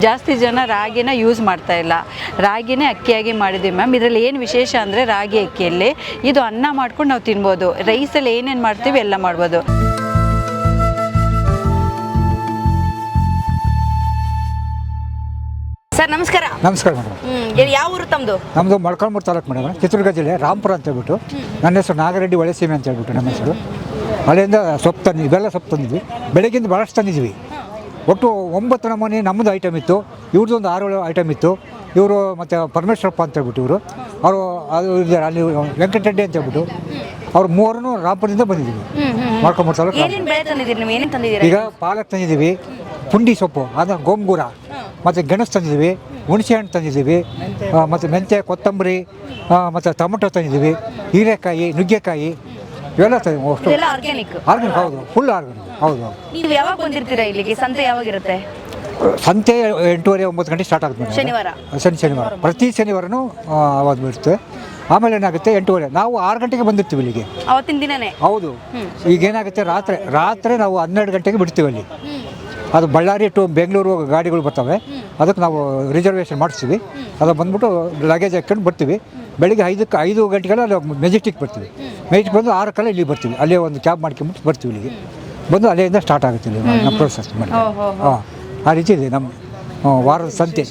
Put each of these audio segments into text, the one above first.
ಜಾಸ್ತಿ ಜನ ರಾಗಿನ ಯೂಸ್ ಮಾಡ್ತಾ ಇಲ್ಲ, ರಾಗಿನೇ ಅಕ್ಕಿಯಾಗಿ ಮಾಡಿದ್ವಿ ಮ್ಯಾಮ್. ಇದರಲ್ಲಿ ಏನು ವಿಶೇಷ ಅಂದರೆ ರಾಗಿ ಅಕ್ಕಿಯಲ್ಲಿ ಇದು ಅನ್ನ ಮಾಡ್ಕೊಂಡು ನಾವು ತಿನ್ಬೋದು. ರೈಸಲ್ಲಿ ಏನೇನು ಮಾಡ್ತೀವಿ ಎಲ್ಲ ಮಾಡ್ಬೋದು. ಸರ್ ನಮಸ್ಕಾರ. ನಮಸ್ಕಾರ ಮೇಡಮ್. ಯಾವ ಊರು ತಮ್ಮದು? ನಮ್ಮದು ಮೊಳಕಾಲ್ಮೂರು ತಾಲೂಕು ಮೇಡಮ್, ಚಿತ್ರದುರ್ಗ ಜಿಲ್ಲೆ, ರಾಂಪುರ ಅಂತ ಹೇಳ್ಬಿಟ್ಟು. ನನ್ನ ಹೆಸರು ನಾಗರೆಡ್ಡಿ ಒಳೆಸೀಮೆ ಅಂತ ಹೇಳ್ಬಿಟ್ಟು ನಮ್ಮ ಹೆಸರು. ಅಲ್ಲಿಂದ ಸೊಪ್ಪು ತಂದಿದ್ವಿ, ಇವೆಲ್ಲ ಸೊಪ್ಪು ತಂದಿದ್ವಿ. ಬೆಳಗ್ಗಿಂದ ಭಾಳಷ್ಟು ತಂದಿದ್ವಿ. ಒಟ್ಟು 9 ನಮೂನೆ ನಮ್ಮದು ಐಟಮ್ ಇತ್ತು, ಇವ್ರದ್ದು ಒಂದು 6-7 ಐಟಮ್ ಇತ್ತು. ಇವರು ಮತ್ತು ಪರಮೇಶ್ವರಪ್ಪ ಅಂತ ಹೇಳ್ಬಿಟ್ಟು ಇವರು, ಅವರು ಅದು ಇದ್ದಾರೆ ಅಲ್ಲಿ ವೆಂಕಟರೆಡ್ಡಿ ಅಂತ ಹೇಳ್ಬಿಟ್ಟು, ಅವ್ರು ಮೂವರನ್ನು ರಾಂಪುರದಿಂದ ಬಂದಿದ್ದೀವಿ, ಮೊಳಕಾಲ್ಮೂರು ತಾಲೂಕು. ಈಗ ಪಾಲಕ್ ತಂದಿದ್ದೀವಿ, ಪುಂಡಿ ಸೊಪ್ಪು, ಅದು ಗೋಂಗೂರ, ಮತ್ತು ಗೆಣಸು ತಂದಿದ್ದೀವಿ, ಹುಣಸೆ ಹಣ್ಣು ತಂದಿದ್ದೀವಿ, ಮತ್ತು ಮೆಂತ್ಯ, ಕೊತ್ತಂಬರಿ, ಮತ್ತು ಟೊಮೊಟೊ ತಂದಿದ್ದೀವಿ, ಹೀರೆಕಾಯಿ, ನುಗ್ಗೆಕಾಯಿ ಇವೆಲ್ಲ ತಂದಿದ್ದೀವಿ. ಅಷ್ಟು ಆರ್ಗ್ಯಾನಿಕ್, ಹೌದು, ಫುಲ್ ಆರ್ಗ್ಯಾನಿಕ್. ಹೌದು. ನೀವು ಯಾವಾಗ ಬಂದಿರ್ತೀರಾ ಇಲ್ಲಿಗೆ? ಸಂತೆ ಯಾವಾಗಿರುತ್ತೆ? ಸಂತೆ 8:30-9 ಗಂಟೆ ಸ್ಟಾರ್ಟ್ ಆಗುತ್ತೆ ಶನಿವಾರ. ಶನಿವಾರ ಪ್ರತಿ ಶನಿವಾರನೂ ಆವಾಗ ಬಿಡುತ್ತೆ. ಆಮೇಲೆ ಏನಾಗುತ್ತೆ 8:30, ನಾವು 6 ಗಂಟೆಗೆ ಬಂದಿರ್ತೀವಿ ಇಲ್ಲಿಗೆ ಅವತ್ತಿನ ದಿನನೇ. ಹೌದು. ಈಗೇನಾಗುತ್ತೆ ರಾತ್ರಿ ನಾವು 12 ಗಂಟೆಗೆ ಬಿಡ್ತೀವಿ ಅಲ್ಲಿ. ಅದು ಬಳ್ಳಾರಿ ಟು ಬೆಂಗಳೂರು ಗಾಡಿಗಳು ಬರ್ತವೆ, ಅದಕ್ಕೆ ನಾವು ರಿಸರ್ವೇಷನ್ ಮಾಡಿಸ್ತೀವಿ. ಅದು ಬಂದ್ಬಿಟ್ಟು ಲಗೇಜ್ ಹಾಕ್ಕೊಂಡು ಬರ್ತೀವಿ. ಬೆಳಿಗ್ಗೆ 5 ಗಂಟೆಗೆಲ್ಲ ಮೆಜೆಸ್ಟಿಕ್ ಬರ್ತೀವಿ. ಮೆಜೆಸ್ಟಿಕ್ ಬಂದು 6 ಇಲ್ಲಿ ಬರ್ತೀವಿ. ಅಲ್ಲೇ ಒಂದು ಕ್ಯಾಬ್ ಮಾಡ್ಕೊಂಬಿಟ್ಟು ಬರ್ತೀವಿ ಇಲ್ಲಿಗೆ. ಬಂದು ಅಲ್ಲಿಂದ ಸ್ಟಾರ್ಟ್ ಆಗುತ್ತೆ ಇಲ್ಲಿ ನಮ್ಮ ಪ್ರೋಸೆಸ್ ಮಾಡಿ. ಆ ರೀತಿ ಇದೆ ನಮ್ಮ ವಾರದ ಸಂತೆ.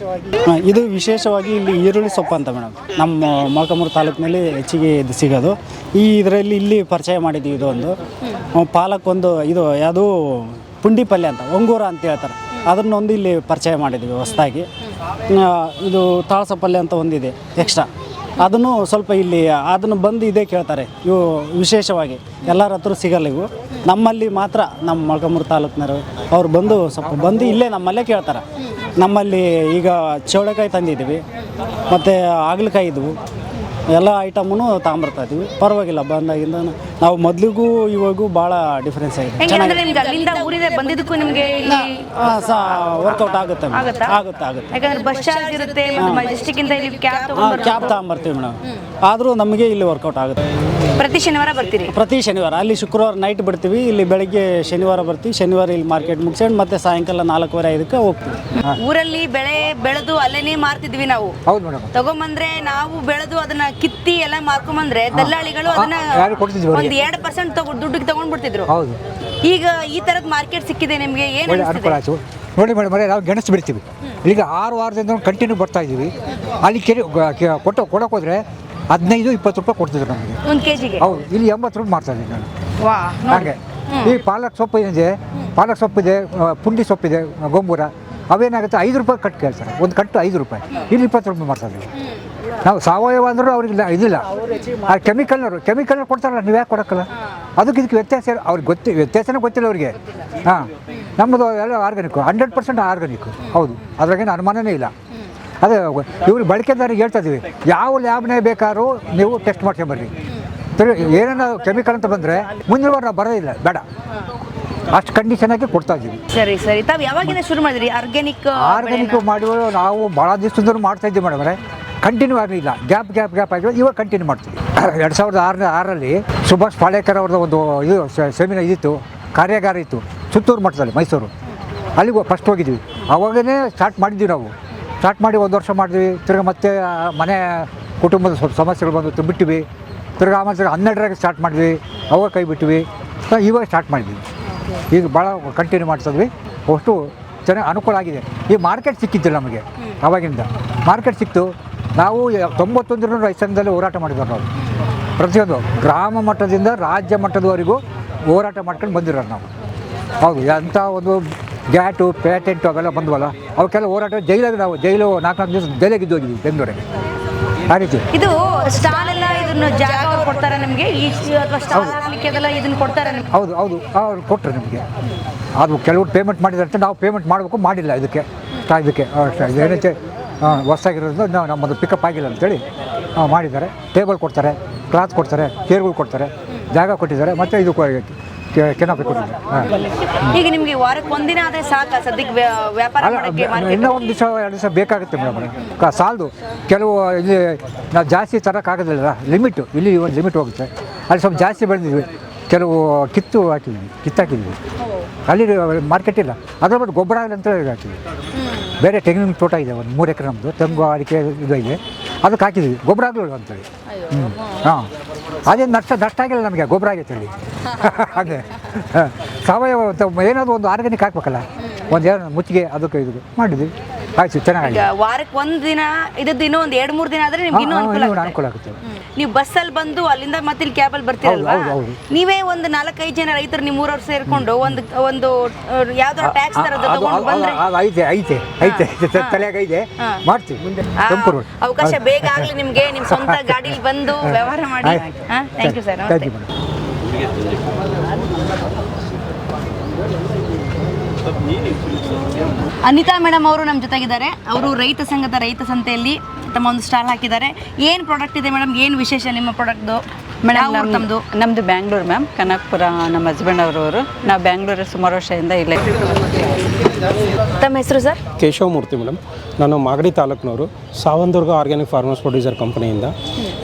ಇದು ವಿಶೇಷವಾಗಿ ಇಲ್ಲಿ ಈರುಳ್ಳಿ ಸೊಪ್ಪು ಅಂತ ಮೇಡಮ್, ನಮ್ಮ ಮೊಳಕಾಲ್ಮೂರು ತಾಲೂಕಿನಲ್ಲಿ ಹೆಚ್ಚಿಗೆ ಇದು ಸಿಗೋದು. ಇದರಲ್ಲಿ ಇಲ್ಲಿ ಪರಿಚಯ ಮಾಡಿದ್ದೀವಿ. ಇದು ಒಂದು ಪಾಲಕ್, ಒಂದು ಇದು ಯಾವುದು ಪುಂಡಿ ಪಲ್ಯ ಅಂತ, ಒಂಗೂರ ಅಂತ ಹೇಳ್ತಾರೆ, ಅದನ್ನೊಂದು ಇಲ್ಲಿ ಪರಿಚಯ ಮಾಡಿದ್ದೀವಿ ಹೊಸದಾಗಿ. ಇದು ತಾಳಸ ಪಲ್ಯ ಅಂತ ಒಂದಿದೆ ಎಕ್ಸ್ಟ್ರಾ, ಅದನ್ನು ಸ್ವಲ್ಪ ಇಲ್ಲಿ ಅದನ್ನು ಬಂದು ಇದೇ ಕೇಳ್ತಾರೆ. ಇವು ವಿಶೇಷವಾಗಿ ಎಲ್ಲರ ಹತ್ರ ಸಿಗಲ್ಲ ಇವು, ನಮ್ಮಲ್ಲಿ ಮಾತ್ರ. ನಮ್ಮ ಮೊಳಕಾಲ್ಮೂರು ತಾಲೂಕಿನವರು ಅವ್ರು ಬಂದು ಸ್ವಲ್ಪ ಬಂದು ಇಲ್ಲೇ ನಮ್ಮಲ್ಲೇ ಕೇಳ್ತಾರೆ. ನಮ್ಮಲ್ಲಿ ಈಗ ಚೌಳೆಕಾಯಿ ತಂದಿದ್ದೀವಿ, ಮತ್ತು ಹಾಗಲಕಾಯಿ ಇದ್ವು, ಎಲ್ಲ ಐಟಮನ್ನು ತಗೊಂಬರ್ತಾ ಇದ್ದೀವಿ. ಪರವಾಗಿಲ್ಲ, ಬಂದಾಗಿಂದ ನಾವು ಮೊದಲಿಗೂ ಇವಾಗೂ ಭಾಳ ಡಿಫ್ರೆನ್ಸ್ ಆಗಿದೆ. ಬಂದಿದ್ದಕ್ಕೂ ನಿಮಗೆ ವರ್ಕೌಟ್ ಆಗುತ್ತೆ ಕ್ಯಾಬ್ ತಗೊಂಬರ್ತೀವಿ ಮೇಡಮ್. ಆದರೂ ನಮಗೆ ಇಲ್ಲಿ ವರ್ಕೌಟ್ ಆಗುತ್ತೆ. ಪ್ರತಿ ಶನಿವಾರ ಬರ್ತೀರಿ? ಪ್ರತಿ ಶನಿವಾರ. ಅಲ್ಲಿ ಶುಕ್ರವಾರ ನೈಟ್ ಬಿಡ್ತೀವಿ, ಇಲ್ಲಿ ಬೆಳಗ್ಗೆ ಶನಿವಾರ ಬರ್ತೀವಿ. ಶನಿವಾರ ಇಲ್ಲಿ ಮಾರ್ಕೆಟ್ ಮುಗಿಸ್ಕೊಂಡು ಮತ್ತೆ ಸಾಯಂಕಾಲ 4:45 ಹೋಗ್ತೀವಿ. ಊರಲ್ಲಿ ಬೆಳೆದು ಅಲ್ಲೇನೇ ಮಾರ್ತಿದ್ವಿ ನಾವು. ಹೌದು ಮೇಡಮ್. ತಗೊಂಬಂದ್ರೆ ನಾವು ಬೆಳೆದು ಅದನ್ನ ಕಿತ್ತಿ ಎಲ್ಲ ಮಾರ್ಕೊಂಬಂದ್ರೆ ದಲ್ಲಾಳಿಗಳು ಅದನ್ನ 2% ದುಡ್ಡಿಗೆ ತಗೊಂಡ್ಬಿಡ್ತಿದ್ರು. ಹೌದು. ಈಗ ಈ ತರದ ಮಾರ್ಕೆಟ್ ಸಿಕ್ಕಿದೆ ನಿಮಗೆ, ಏನು ಅನುಕೂಲ ಆಯ್ತು ನೋಡಿ ಮೇಡಮ್. ನಾವು ಗೆಣಸು ಬಿಡ್ತೀವಿ, ಈಗ 6 ವಾರದಿಂದ ಕಂಟಿನ್ಯೂ ಬರ್ತಾ ಇದ್ದೀವಿ. ಅಲ್ಲಿ ಕೊಡಕ್ಕೆ ಹೋದ್ರೆ 15-20 ರೂಪಾಯಿ ಕೊಡ್ತಿದ್ರು ನಮಗೆ ಒಂದು ಕೆಜಿಗೆ. ಹೌದು. ಇಲ್ಲಿ 80 ರೂಪಾಯಿ ಮಾಡ್ತಾ ಇದ್ದೀನಿ ನಾನು. ಹಾಗೆ ಈ ಪಾಲಕ್ ಸೊಪ್ಪು ಏನಿದೆ, ಪಾಲಕ್ ಸೊಪ್ಪಿದೆ, ಪುಂಡಿ ಸೊಪ್ಪಿದೆ, ಗೋಂಗೂರ, ಅವೇನಾಗುತ್ತೆ 5 ರೂಪಾಯಿ ಕಟ್ಟು ಕೇಳ್ತಾರೆ. ಒಂದು ಕಟ್ಟು 5 ರೂಪಾಯಿ, ಇಲ್ಲಿ 20 ರೂಪಾಯಿ ಮಾಡ್ತಾ ಇದ್ದೀವಿ ನಾವು. ಸಾವಯವ ಅಂದರೂ ಅವ್ರಿಗೆ ಇದಿಲ್ಲ. ಆ ಕೆಮಿಕಲ್ನವ್ರು ಕೊಡ್ತಾರಲ್ಲ, ನೀವು ಯಾಕೆ ಕೊಡೋಕ್ಕಲ್ಲ? ಅದಕ್ಕೆ ಇದಕ್ಕೆ ವ್ಯತ್ಯಾಸ ಅವ್ರಿಗೆ ವ್ಯತ್ಯಾಸನೇ ಗೊತ್ತಿಲ್ಲ ಅವ್ರಿಗೆ. ಹಾಂ, ನಮ್ಮದು ಎಲ್ಲ ಆರ್ಗ್ಯಾನಿಕ್ಕು, 100% ಆರ್ಗ್ಯಾನಿಕ್ಕು. ಹೌದು, ಅದ್ರಾಗೇನು ಅನುಮಾನನೇ ಇಲ್ಲ. ಅದೇ ಇವ್ರು ಬಳಕೆದಾರಿಗೆ ಹೇಳ್ತಾ ಇದ್ದೀವಿ, ಯಾವ ಲ್ಯಾಬ್ನೇ ಬೇಕಾದ್ರೂ ನೀವು ಟೆಸ್ಟ್ ಮಾಡ್ಕೊಂಬರ್ರಿ. ಏನೇನೋ ಕೆಮಿಕಲ್ ಅಂತ ಬಂದರೆ ಮುಂದಿನ ವಾರ ನಾವು ಬರೋದಿಲ್ಲ, ಬೇಡ, ಅಷ್ಟು ಕಂಡೀಷನಾಗಿ ಕೊಡ್ತಾ ಇದ್ದೀವಿ. ಸರಿ. ತಾವು ಯಾವಾಗಿಂದ ಶುರು ಮಾಡಿದ್ರಿ ಆರ್ಗ್ಯಾನಿಕ್ ಮಾಡುವ? ನಾವು ಭಾಳ ದಿವಸದಿಂದ ಮಾಡ್ತಾ ಇದ್ದೀವಿ ಮೇಡಮ್. ಕಂಟಿನ್ಯೂ ಆಗಲಿಲ್ಲ, ಗ್ಯಾಪ್ ಆಗಿರೋ ಇವಾಗ ಕಂಟಿನ್ಯೂ ಮಾಡ್ತೀವಿ. 2006ರಲ್ಲಿ ಸುಭಾಷ್ ಪಾಳೇಕರ್ ಅವ್ರದ್ದು ಒಂದು ಇದು ಸೆಮಿನಾರ್ ಇದಿತ್ತು, ಕಾರ್ಯಾಗಾರ ಇತ್ತು ಸುತ್ತೂರು ಮಠದಲ್ಲಿ, ಮೈಸೂರು. ಅಲ್ಲಿಗೆ ಫಸ್ಟ್ ಹೋಗಿದ್ವಿ. ಅವಾಗೇ ಸ್ಟಾರ್ಟ್ ಮಾಡಿದ್ವಿ ನಾವು. ಸ್ಟಾರ್ಟ್ ಮಾಡಿ 1 ವರ್ಷ ಮಾಡಿದ್ವಿ. ತಿರ್ಗಿ ಮತ್ತೆ ಮನೆ ಕುಟುಂಬದ ಸ್ವಲ್ಪ ಸಮಸ್ಯೆಗಳು ಬಂದು ಬಿಟ್ಟಿವಿ. ತಿರ್ಗಿ ಆಮೇಲೆ 12ರಾಗೆ ಸ್ಟಾರ್ಟ್ ಮಾಡಿದ್ವಿ, ಅವಾಗ ಕೈ ಬಿಟ್ಟಿವಿ. ಇವಾಗ ಸ್ಟಾರ್ಟ್ ಮಾಡಿದ್ವಿ. ಈಗ ಭಾಳ ಕಂಟಿನ್ಯೂ ಮಾಡ್ತಿದ್ವಿ. ಅಷ್ಟು ಚೆನ್ನಾಗಿ ಅನುಕೂಲ ಆಗಿದೆ. ಈ ಮಾರ್ಕೆಟ್ ಸಿಕ್ಕಿದ್ದಿಲ್ಲ ನಮಗೆ, ಅವಾಗಿಂದ ಮಾರ್ಕೆಟ್ ಸಿಕ್ತು. ನಾವು 91 ರೈತಂಗದಲ್ಲಿ ಹೋರಾಟ ಮಾಡಿದವರು ನಾವು. ಪ್ರತಿಯೊಂದು ಗ್ರಾಮ ಮಟ್ಟದಿಂದ ರಾಜ್ಯ ಮಟ್ಟದವರೆಗೂ ಹೋರಾಟ ಮಾಡ್ಕೊಂಡು ಬಂದಿರೋರು ನಾವು. ಹೌದು. ಅಂಥ ಒಂದು ಗ್ಯಾಟು, ಪೇಟೆಂಟು ಅವೆಲ್ಲ ಬಂದವಲ್ಲ, ಅವಕ್ಕೆಲ್ಲ ಹೋರಾಟ ನಾವು ಜೈಲು 4 ದಿವಸ ಜೈಲಿಗೆ ಇದ್ದೋಗಿದ್ವಿ ಬೆಂಗಳೂರಿಗೆ. ಆ ರೀತಿ ಇದು ಸ್ಟಾಲ್ ಎಲ್ಲ ಇದನ್ನು ಜಾಗ ಕೊಡ್ತಾರೆ ನಿಮಗೆ, ಇದನ್ನು ಕೊಡ್ತಾರೆ? ಹೌದು, ಅವ್ರು ಕೊಟ್ಟರು ನಮಗೆ. ಅದು ಕೆಲವರು ಪೇಮೆಂಟ್ ಮಾಡಿದಾರಂತೆ, ನಾವು ಪೇಮೆಂಟ್ ಮಾಡಬೇಕು, ಮಾಡಿಲ್ಲ. ಇದಕ್ಕೆ ಏನೈತೆ ಹೊಸಾಗಿರೋದ್ರಿಂದ ನಮ್ಮದು ಪಿಕಪ್ ಆಗಿಲ್ಲ ಅಂತೇಳಿ ಮಾಡಿದ್ದಾರೆ. ಟೇಬಲ್ ಕೊಡ್ತಾರೆ, ಕ್ಲಾತ್ ಕೊಡ್ತಾರೆ, ಚೇರ್ಗಳು ಕೊಡ್ತಾರೆ, ಜಾಗ ಕೊಟ್ಟಿದ್ದಾರೆ, ಮತ್ತು ಇದು ಕೆನಾಪಿ ಕೊಟ್ಟಿದ್ದಾರೆ. ಈಗ ನಿಮಗೆ ವಾರಕ್ಕೆ ಒಂದಿನ ಆದರೆ ಸಾಕು ಸದ್ಯಕ್ಕೆ ವ್ಯಾಪಾರ ಮಾಡೋಕ್ಕೆ? ಇನ್ನೂ 1 ದಿವಸ 2 ದಿವಸ ಬೇಕಾಗುತ್ತೆ ಮೇಡಮ್. ಸಾಲದು. ಕೆಲವು ಇಲ್ಲಿ ನಾವು ಜಾಸ್ತಿ ತರೋಕ್ಕಾಗೋದಿಲ್ಲ, ಲಿಮಿಟು. ಇಲ್ಲಿ ಒಂದು ಲಿಮಿಟ್ ಹೋಗುತ್ತೆ. ಅಲ್ಲಿ ಸ್ವಲ್ಪ ಜಾಸ್ತಿ ಬೆಳೆದಿದ್ವಿ, ಕೆಲವು ಕಿತ್ತಾಕಿದ್ವಿ. ಅಲ್ಲಿ ಮಾರ್ಕೆಟ್ ಇಲ್ಲ, ಅದ್ರ ಬಗ್ಗೆ ಗೊಬ್ಬರ ಆಗಲಿ ಅಂತ ಹಾಕಿದ್ವಿ. ಬೇರೆ ತೆಂಗಿನ ತೋಟ ಇದೆ, ಒಂದು 3 ಎಕರೆ ನಮ್ಮದು, ತೆಂಗು ಅಡಿಕೆ ಇದು ಇದೆ, ಅದಕ್ಕೆ ಹಾಕಿದ್ವಿ, ಗೊಬ್ಬರ ಆಗಲಿಲ್ಲ ಅಂತೇಳಿ. ಹಾಂ, ಅದೇನು ನಷ್ಟ ಆಗಿಲ್ಲ ನಮಗೆ, ಗೊಬ್ಬರ ಆಗೈತೆ ಹೇಳಿ. ಹಾಗೆ ಸಾವಯವ ಏನಾದರೂ ಒಂದು ಆರ್ಗ್ಯಾನಿಕ್ ಹಾಕ್ಬೇಕಲ್ಲ, ಒಂದು ಏನೋ ಮುಚ್ಚಿಗೆ ಅದಕ್ಕೆ ಇದು ಮಾಡಿದ್ವಿ, ಆಯ್ತು ಚೆನ್ನಾಗಿ. ಈಗ ವಾರಕ್ಕೆ ಒಂದು ದಿನ ಇದ್ದದ್ದು ಇನ್ನೂ ಒಂದು 2-3 ದಿನ ಆದರೆ ನಿಮ್ಗೆ ಇನ್ನೂ ಅನುಕೂಲ ಆಗುತ್ತೆ. ನೀವು ಬಸ್ಸಲ್ಲಿ ಬಂದು ಅಲ್ಲಿಂದ ಮತ್ತೆ ಇಲ್ಲಿ ಕ್ಯಾಬಲ್ಲಿ ಬರ್ತೀರಲ್ವಾ, ಹೌದು. ನೀವೇ ಒಂದು 4-5 ಜನ ರೈತರು ನಿಮ್ಮ ಊರವ್ರು ಸೇರ್ಕೊಂಡು ಒಂದು ಯಾವ್ದಾದ್ರು ಟ್ಯಾಕ್ಸ್ ತರದ್ದು ತಗೊಂಡು ಬಂದ್ರೆ ಐತೆ ತಲೆಯಾಗ ಇದೆ, ಮಾಡ್ತೀವಿ ಮುಂದೆ. ಅವಕಾಶ ಬೇಗ ಆಗಲಿ ನಿಮಗೆ, ನಿಮ್ಮ ಸ್ವಂತ ಗಾಡೀಲಿ ಬಂದು ವ್ಯವಹಾರ ಮಾಡಿ. Thank you sir. Thank you madam. Anita madam ಅವರು ನಮ್ಮ ಜೊತೆಗಿದ್ದಾರೆ. ಅವರು ರೈತ ಸಂಘದ ರೈತ ಸಂತೆಯಲ್ಲಿ ತಮ್ಮ ಒಂದು ಸ್ಟಾಲ್ ಹಾಕಿದ್ದಾರೆ. ಏನು ಪ್ರಾಡಕ್ಟ್ ಇದೆ ಮೇಡಮ್, ಏನು ವಿಶೇಷ ನಿಮ್ಮ ಪ್ರಾಡಕ್ಟ್ದು? ಮೇಡಮ್ ನಮ್ಮದು ಬ್ಯಾಂಗ್ಳೂರು ಮ್ಯಾಮ್, ಕನಕಪುರ ನಮ್ಮ ಹಸ್ಬೆಂಡ್ ಅವರು. ನಾವು ಬ್ಯಾಂಗ್ಳೂರು ಸುಮಾರು ವರ್ಷದಿಂದ ಇಲ್ಲೇ. ತಮ್ಮ ಹೆಸರು ಸರ್? ಕೇಶವಮೂರ್ತಿ ಮೇಡಮ್. ನಾನು Magadi ತಾಲೂಕಿನವರು, Savandurga organic farmers producer ಕಂಪನಿಯಿಂದ.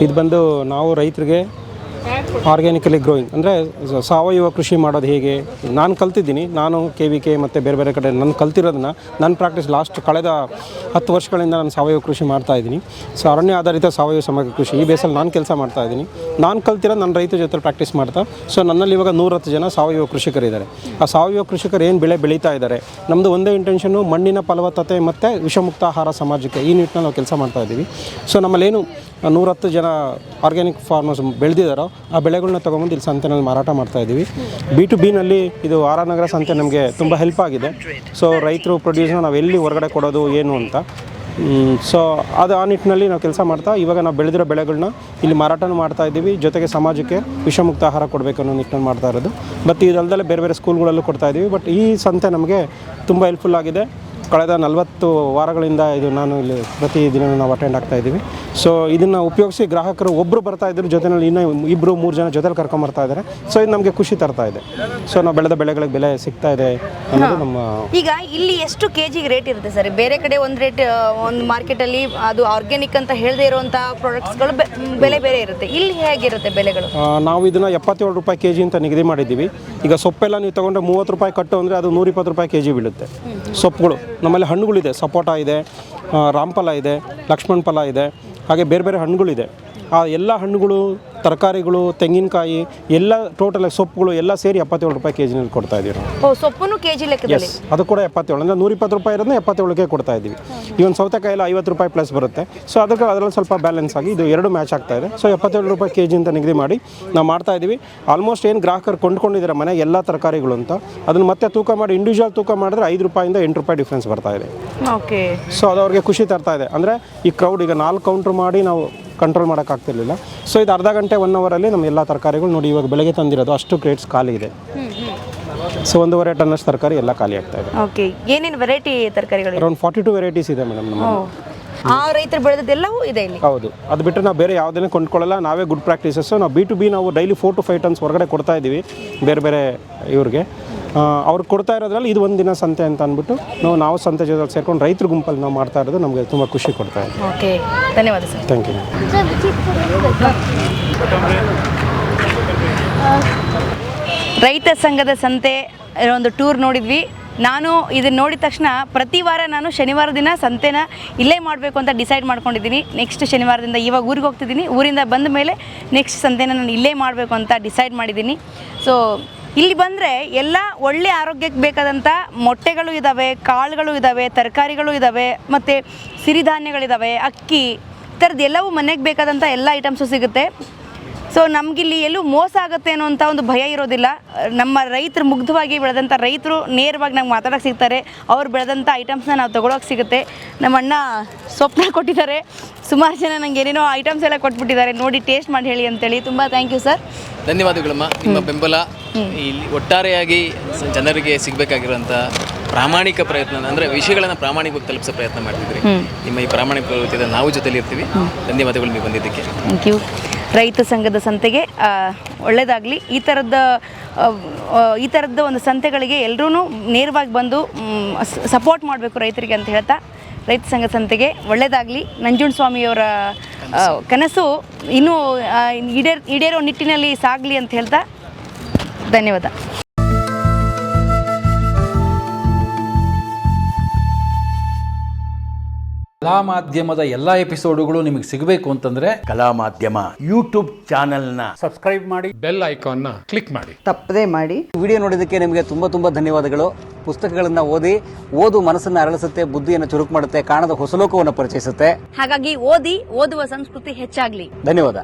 ಇದು ಬಂದು ನಾವು ರೈತರಿಗೆ ಆರ್ಗ್ಯಾನಿಕಲಿ ಗ್ರೋಯಿಂಗ್ ಅಂದರೆ ಸಾವಯವ ಕೃಷಿ ಮಾಡೋದು ಹೇಗೆ ನಾನು ಕಲ್ತಿದ್ದೀನಿ. ನಾನು KVK ಮತ್ತು ಬೇರೆ ಬೇರೆ ಕಡೆ ನಾನು ಕಲ್ತಿರೋದನ್ನ ನನ್ನ ಪ್ರಾಕ್ಟೀಸ್ ಲಾಸ್ಟ್ ಕಳೆದ 10 ವರ್ಷಗಳಿಂದ ನಾನು ಸಾವಯವ ಕೃಷಿ ಮಾಡ್ತಾಯಿದ್ದೀನಿ. ಸೊ ಅರಣ್ಯ ಆಧಾರಿತ ಸಾವಯವ ಸಮಗ್ರ ಕೃಷಿ ಈ ಬೇಸಲ್ಲಿ ನಾನು ಕೆಲಸ ಮಾಡ್ತಾಯಿದ್ದೀನಿ. ನಾನು ಕಲ್ತಿರೋದು ನನ್ನ ರೈತರ ಜೊತೆ ಪ್ರಾಕ್ಟೀಸ್ ಮಾಡ್ತಾ. ಸೊ ನನ್ನಲ್ಲಿ ಇವಾಗ 110 ಜನ ಸಾವಯವ ಕೃಷಿಕರಿದ್ದಾರೆ. ಆ ಸಾವಯವ ಕೃಷಿಕರು ಏನು ಬೆಳೆ ಬೆಳೀತಾ ಇದ್ದಾರೆ, ನಮ್ಮದು ಒಂದೇ ಇಂಟೆನ್ಷನ್ನು ಮಣ್ಣಿನ ಫಲವತ್ತತೆ ಮತ್ತು ವಿಷಮುಕ್ತ ಆಹಾರ ಸಮಾಜಕ್ಕೆ, ಈ ನಿಟ್ಟಿನಲ್ಲಿ ನಾವು ಕೆಲಸ ಮಾಡ್ತಾಯಿದ್ದೀವಿ. ಸೊ ನಮ್ಮಲ್ಲೇನು 110 ಜನ ಆರ್ಗ್ಯಾನಿಕ್ ಫಾರ್ಮರ್ಸ್ ಬೆಳೆದಿದ್ದಾರೋ ಆ ಬೆಳೆಗಳನ್ನ ತೊಗೊಂಬಂದು ಇಲ್ಲಿ ಸಂತೆನಲ್ಲಿ ಮಾರಾಟ ಮಾಡ್ತಾಯಿದ್ದೀವಿ. B2Bನಲ್ಲಿ ಇದು ಆರ್.ಆರ್. ಸಂತೆ ನಮಗೆ ತುಂಬ ಹೆಲ್ಪ್ ಆಗಿದೆ. ಸೊ ರೈತರು ಪ್ರೊಡ್ಯೂಸ್ನ ನಾವು ಎಲ್ಲಿ ಹೊರಗಡೆ ಕೊಡೋದು ಏನು ಅಂತ, ಸೊ ಅದು ಆ ನಿಟ್ಟಿನಲ್ಲಿ ನಾವು ಕೆಲಸ ಮಾಡ್ತಾ ಇವಾಗ ನಾವು ಬೆಳೆದಿರೋ ಬೆಳೆಗಳನ್ನ ಇಲ್ಲಿ ಮಾರಾಟನೂ ಮಾಡ್ತಾಯಿದ್ದೀವಿ. ಜೊತೆಗೆ ಸಮಾಜಕ್ಕೆ ವಿಷಮುಕ್ತ ಆಹಾರ ಕೊಡಬೇಕು ಅನ್ನೋ ನಿಟ್ಟಿನಲ್ಲಿ ಮಾಡ್ತಾ ಇರೋದು. ಮತ್ತು ಇದಲ್ಲದೆ ಬೇರೆ ಬೇರೆ ಸ್ಕೂಲ್ಗಳಲ್ಲೂ ಕೊಡ್ತಾಯಿದ್ದೀವಿ. ಬಟ್ ಈ ಸಂತೆ ನಮಗೆ ತುಂಬ ಹೆಲ್ಪ್ಫುಲ್ ಆಗಿದೆ. ಕಳೆದ 40 ವಾರಗಳಿಂದ ಇದು ನಾನು ಇಲ್ಲಿ ಪ್ರತಿದಿನ ನಾವು ಅಟೆಂಡ್ ಆಗ್ತಾ ಇದ್ದೀವಿ. ಸೊ ಇದನ್ನು ಉಪಯೋಗಿಸಿ ಗ್ರಾಹಕರು ಒಬ್ಬರು ಬರ್ತಾ ಇದ್ರು, ಜೊತೆಯಲ್ಲಿ ಇನ್ನೂ 2-3 ಜನ ಜೊತೆಲಿ ಕರ್ಕೊಂಬರ್ತಾ ಇದ್ದಾರೆ. ಸೊ ಇದು ನಮಗೆ ಖುಷಿ ತರ್ತಾ ಇದೆ. ಸೊ ನಾವು ಬೆಳೆದ ಬೆಳೆಗಳಿಗೆ ಬೆಲೆ ಸಿಗ್ತಾ ಇದೆ ಅನ್ನೋದು ನಮ್ಮ. ಈಗ ಇಲ್ಲಿ ಎಷ್ಟು ಕೆಜಿಗೆ ರೇಟ್ ಇರುತ್ತೆ ಸರ್? ಬೇರೆ ಕಡೆ ಒಂದು ರೇಟ್, ಒಂದು ಮಾರ್ಕೆಟಲ್ಲಿ ಅದು ಆರ್ಗ್ಯಾನಿಕ್ ಅಂತ ಹೇಳದೇ ಇರುವಂಥ ಪ್ರಾಡಕ್ಟ್ಸ್ಗಳು ಬೆಲೆ ಬೇರೆ ಇರುತ್ತೆ. ಇಲ್ಲಿ ಹೇಗಿರುತ್ತೆ ಬೆಲೆಗಳು? ನಾವು ಇದನ್ನು 77 ರೂಪಾಯಿ kg ಅಂತ ನಿಗದಿ ಮಾಡಿದ್ದೀವಿ. ಈಗ ಸೊಪ್ಪೆಲ್ಲ ನೀವು ತೊಗೊಂಡ್ರೆ 30 ರೂಪಾಯಿ ಕಟ್ಟು ಅಂದರೆ ಅದು 120 ರೂಪಾಯಿ kg ಬೀಳುತ್ತೆ. ಸೊಪ್ಪುಗಳು ನಮ್ಮಲ್ಲಿ ಹಣ್ಣುಗಳಿದೆ, ಸಪೋಟ ಇದೆ, ರಾಮಫಲ ಇದೆ, ಲಕ್ಷ್ಮಣ ಫಲ ಇದೆ, ಹಾಗೆ ಬೇರೆ ಬೇರೆ ಹಣ್ಣುಗಳಿದೆ. ಆ ಎಲ್ಲ ಹಣ್ಣುಗಳು, ತರಕಾರಿಗಳು, ತೆಂಗಿನಕಾಯಿ ಎಲ್ಲ ಟೋಟಲ್ ಸೊಪ್ಪುಗಳು ಎಲ್ಲ ಸೇರಿ 77 ರೂಪಾಯಿ kg ಕೊಡ್ತಾ ಇದ್ದೀವಿ ನಾವು. ಸೊಪ್ಪನ್ನು kg ಲೆಕ್ಕದಲ್ಲಿ? ಅದು ಕೂಡ 77 ಅಂದರೆ 120 ರೂಪಾಯಿ ಇರೋದನ್ನ 77ಗೆ ಕೊಡ್ತಾ ಇದ್ದೀವಿ. ಈ ಒಂದು ಸೌತೆಕಾಯಿ ಎಲ್ಲ 50 ರೂಪಾಯಿ ಪ್ಲಸ್ ಬರುತ್ತೆ. ಸೊ ಅದಕ್ಕೆ ಅದರಲ್ಲಿ ಸ್ವಲ್ಪ ಬ್ಯಾಲೆನ್ಸ್ ಆಗಿ ಇದು 2 ಮ್ಯಾಚ್ ಆಗ್ತಾ ಇದೆ. ಸೊ 77 ರೂಪಾಯಿ kg ಅಂತ ನಿಗದಿ ಮಾಡಿ ನಾವು ಮಾಡ್ತಾ ಇದ್ದೀವಿ. ಆಲ್ಮೋಸ್ಟ್ ಏನು ಗ್ರಾಹಕರು ಕೊಂಡ್ಕೊಂಡಿದ್ದಾರೆ ಮನೆಗೆ ಎಲ್ಲ ತರಕಾರಿಗಳು ಅಂತ, ಅದನ್ನು ಮತ್ತೆ ತೂಕ ಮಾಡಿ ಇಂಡಿವಿಜುವಲ್ ತೂಕ ಮಾಡಿದ್ರೆ 5 ರೂಪಾಯಿಂದ 8 ರೂಪಾಯಿ ಡಿಫ್ರೆನ್ಸ್ ಬರ್ತಾ ಇದೆ. ಓಕೆ. ಸೊ ಅದು ಅವ್ರಿಗೆ ಖುಷಿ ತರ್ತಾ ಇದೆ. ಅಂದರೆ ಈ ಕ್ರೌಡ್ ಈಗ 4 ಕೌಂಟ್ರ್ ಮಾಡಿ ನಾವು ಕಂಟ್ರೋಲ್ ಮಾಡೋಕ್ಕಾಗ್ತಿರ್ಲಿಲ್ಲ. ಸೊ ಇದು ಅರ್ಧ ಗಂಟೆ 1 ಅವರಲ್ಲಿ ನಮ್ಮ ಎಲ್ಲ ತರಕಾರಿಗಳು ನೋಡಿ ಇವಾಗ ಬೆಳಗ್ಗೆ ತಂದಿರೋದು ಅಷ್ಟು ಕ್ರೇಟ್ಸ್ ಖಾಲಿ ಇದೆ. ಸೊ 1.5 ಟನ್ನಷ್ಟು ತರಕಾರಿ ಎಲ್ಲ ಖಾಲಿ ಆಗ್ತಾ ಇದೆ. ಓಕೆ. ಏನೇನು ವೆರೈಟಿ ತರಕಾರಿಗಳು? ಅರೌಂಡ್ 42 ವೆರೈಟೀಸ್ ಇದೆ ಮೇಡಮ್ ನಮ್ಮ. ಆ ರೈತರು ಬೆಳೆದದ್ದೆಲ್ಲವೂ ಇದೆ ಇಲ್ಲಿ? ಹೌದು. ಅದು ಬಿಟ್ಟರೆ ನಾವು ಬೇರೆ ಯಾವುದನ್ನೇ ಕೊಂಡ್ಕೊಳ್ಳಲ್ಲ. ನಾವೇ ಗುಡ್ ಪ್ರಾಕ್ಟೀಸಸ್ಸು. ನಾವು B2B ನಾವು ಡೈಲಿ 4 to 5 ಟನ್ಸ್ ಹೊರಗಡೆ ಕೊಡ್ತಾ ಇದ್ದೀವಿ ಬೇರೆ ಬೇರೆ ಇವ್ರಿಗೆ. ಅವ್ರಿಗೆ ಕೊಡ್ತಾ ಇರೋದ್ರಲ್ಲಿ ಇದು ಒಂದು ದಿನ ಸಂತೆ ಅಂತ ಅಂದ್ಬಿಟ್ಟು ನಾವು ಸಂತೆ ಜೊತೆ ಸೇರ್ಕೊಂಡು ರೈತರ ಗುಂಪಲ್ಲಿ ನಾವು ಮಾಡ್ತಾ ಇರೋದು ನಮಗೆ ತುಂಬ ಖುಷಿ ಕೊಡ್ತಾ ಇದೆ. ಓಕೆ, ಧನ್ಯವಾದ ಸರ್. Thank you. ರೈತ ಸಂಘದ ಸಂತೆ ಒಂದು ಟೂರ್ ನೋಡಿದ್ವಿ. ನಾನು ಇದನ್ನು ನೋಡಿದ ತಕ್ಷಣ ಪ್ರತಿ ವಾರ ನಾನು ಶನಿವಾರ ದಿನ ಸಂತೆನ ಇಲ್ಲೇ ಮಾಡಬೇಕು ಅಂತ ಡಿಸೈಡ್ ಮಾಡ್ಕೊಂಡಿದ್ದೀನಿ. ನೆಕ್ಸ್ಟ್ ಶನಿವಾರದಿಂದ ಇವಾಗ ಊರಿಗೆ ಹೋಗ್ತಿದ್ದೀನಿ. ಊರಿಂದ ಬಂದ ಮೇಲೆ ನೆಕ್ಸ್ಟ್ ಸಂತೆನ ನಾನು ಇಲ್ಲೇ ಮಾಡಬೇಕು ಅಂತ ಡಿಸೈಡ್ ಮಾಡಿದ್ದೀನಿ. ಸೊ ಇಲ್ಲಿ ಬಂದರೆ ಎಲ್ಲ ಒಳ್ಳೆ ಆರೋಗ್ಯಕ್ಕೆ ಬೇಕಾದಂಥ ಮೊಟ್ಟೆಗಳು ಇದ್ದಾವೆ, ಕಾಳುಗಳು ಇದ್ದಾವೆ, ತರಕಾರಿಗಳು ಇದ್ದಾವೆ, ಮತ್ತು ಸಿರಿಧಾನ್ಯಗಳಿದ್ದಾವೆ, ಅಕ್ಕಿ, ಈ ಥರದ್ದು ಎಲ್ಲವೂ ಮನೆಗೆ ಬೇಕಾದಂಥ ಎಲ್ಲ ಐಟಮ್ಸು ಸಿಗುತ್ತೆ. ಸೊ ನಮಗಿಲ್ಲಿ ಎಲ್ಲೂ ಮೋಸ ಆಗುತ್ತೆ ಅನ್ನೋಂಥ ಒಂದು ಭಯ ಇರೋದಿಲ್ಲ. ನಮ್ಮ ರೈತರು ಮುಗ್ಧವಾಗಿ ಬೆಳೆದಂಥ ರೈತರು ನೇರವಾಗಿ ನಮ್ಗೆ ಮಾತಾಡೋಕ್ಕೆ ಸಿಗ್ತಾರೆ. ಅವ್ರು ಬೆಳೆದಂಥ ಐಟಮ್ಸ್ನ ನಾವು ತೊಗೊಳಕ್ಕೆ ಸಿಗುತ್ತೆ. ನಮ್ಮ ಅಣ್ಣ ಸೊಪ್ಪನ್ನ ಕೊಟ್ಟಿದ್ದಾರೆ, ಸುಮಾರು ಜನ ನನಗೆ ಏನೇನೋ ಐಟಮ್ಸ್ ಎಲ್ಲ ಕೊಟ್ಬಿಟ್ಟಿದ್ದಾರೆ. ನೋಡಿ ಟೇಸ್ಟ್ ಮಾಡಿ ಹೇಳಿ ಅಂತೇಳಿ. ತುಂಬ ಥ್ಯಾಂಕ್ ಯು ಸರ್. ಧನ್ಯವಾದಗಳಮ್ಮ. ನಿಮ್ಮ ಬೆಂಬಲ ಇಲ್ಲಿ ಒಟ್ಟಾರೆಯಾಗಿ ಜನರಿಗೆ ಸಿಗಬೇಕಾಗಿರುವಂಥ ಪ್ರಾಮಾಣಿಕ ಪ್ರಯತ್ನ, ಅಂದರೆ ವಿಷಯಗಳನ್ನು ಪ್ರಾಮಾಣಿಕವಾಗಿ ತಲುಪಿಸೋ ಪ್ರಯತ್ನ ಮಾಡ್ತಿದ್ರಿ. ನಿಮ್ಮ ಈ ಪ್ರಾಮಾಣಿಕ ಪ್ರವೃತ್ತಿಯಿಂದ ನಾವು ಜೊತೆಲಿ ಇರ್ತೀವಿ. ಧನ್ಯವಾದಗಳು ನೀವು ಬಂದಿದ್ದಕ್ಕೆ. Thank you. ರೈತ ಸಂಘದ ಸಂತೆಗೆ ಒಳ್ಳೆಯದಾಗಲಿ. ಈ ಥರದ ಒಂದು ಸಂತೆಗಳಿಗೆ ಎಲ್ಲರೂ ನೇರವಾಗಿ ಬಂದು ಸಪೋರ್ಟ್ ಮಾಡಬೇಕು ರೈತರಿಗೆ ಅಂತ ಹೇಳ್ತಾ, ರೈತ ಸಂಘ ಸಂತೆಗೆ ಒಳ್ಳೆಯದಾಗಲಿ. ನಂಜುಂಡಸ್ವಾಮಿಯವರ ಕನಸು ಇನ್ನೂ ಈಡೇರೋ ನಿಟ್ಟಿನಲ್ಲಿ ಸಾಗಲಿ ಅಂತ ಹೇಳ್ತಾ ಧನ್ಯವಾದ. ಕಲಾ ಮಾಧ್ಯಮದ ಎಲ್ಲಾ ಎಪಿಸೋಡುಗಳು ನಿಮಗೆ ಸಿಗಬೇಕು ಅಂತಂದ್ರೆ ಕಲಾ ಮಾಧ್ಯಮ ಯೂಟ್ಯೂಬ್ ಚಾನೆಲ್ನ ಸಬ್ಸ್ಕ್ರೈಬ್ ಮಾಡಿ, ಬೆಲ್ ಐಕಾನ್ನ ಕ್ಲಿಕ್ ಮಾಡಿ, ತಪ್ಪದೇ ಮಾಡಿ. ವಿಡಿಯೋ ನೋಡಿದ್ದಕ್ಕೆ ನಿಮಗೆ ತುಂಬ ಧನ್ಯವಾದಗಳು. ಪುಸ್ತಕಗಳನ್ನು ಓದು ಮನಸ್ಸನ್ನು ಅರಳಿಸುತ್ತೆ, ಬುದ್ಧಿಯನ್ನು ಚುರುಕು ಮಾಡುತ್ತೆ, ಕಾಣದ ಹೊಸ ಲೋಕವನ್ನು ಪರಿಚಯಿಸುತ್ತೆ. ಹಾಗಾಗಿ ಓದುವ ಸಂಸ್ಕೃತಿ ಹೆಚ್ಚಾಗ್ಲಿ. ಧನ್ಯವಾದ.